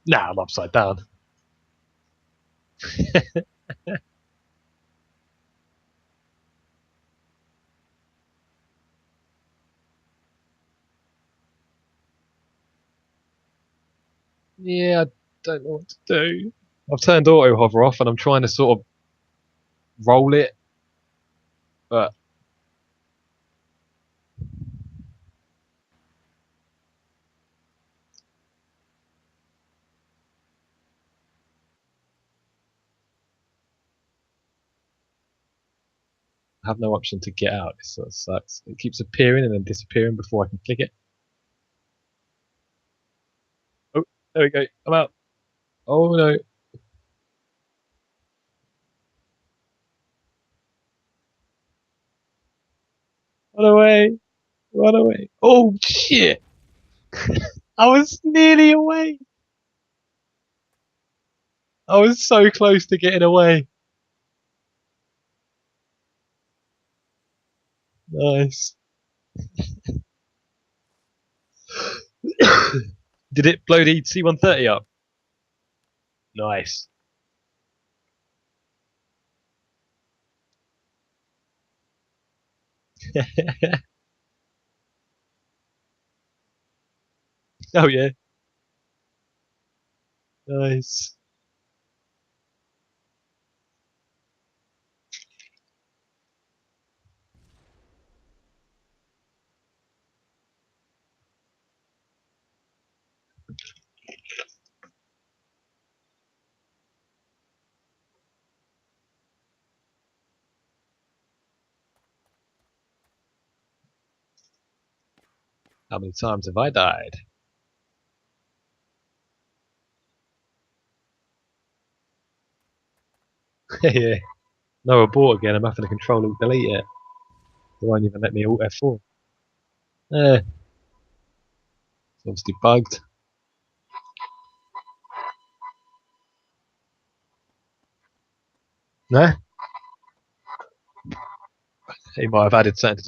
Nah, I'm upside down. Yeah, I don't know what to do. I've turned auto hover off and I'm trying to sort of roll it, but I have no option to get out. It sort of sucks. It keeps appearing and then disappearing before I can click it. Oh, there we go. I'm out. Oh no. Run away. Run away. Oh shit. I was nearly away. I was so close to getting away. Nice. Did it blow the C-130 up? Nice. Oh yeah. Nice. How many times have I died? Yeah. No abort again. I'm having to control alt delete it. They won't even let me alt F4. Eh, it's obviously bugged. Nah. He might have added something to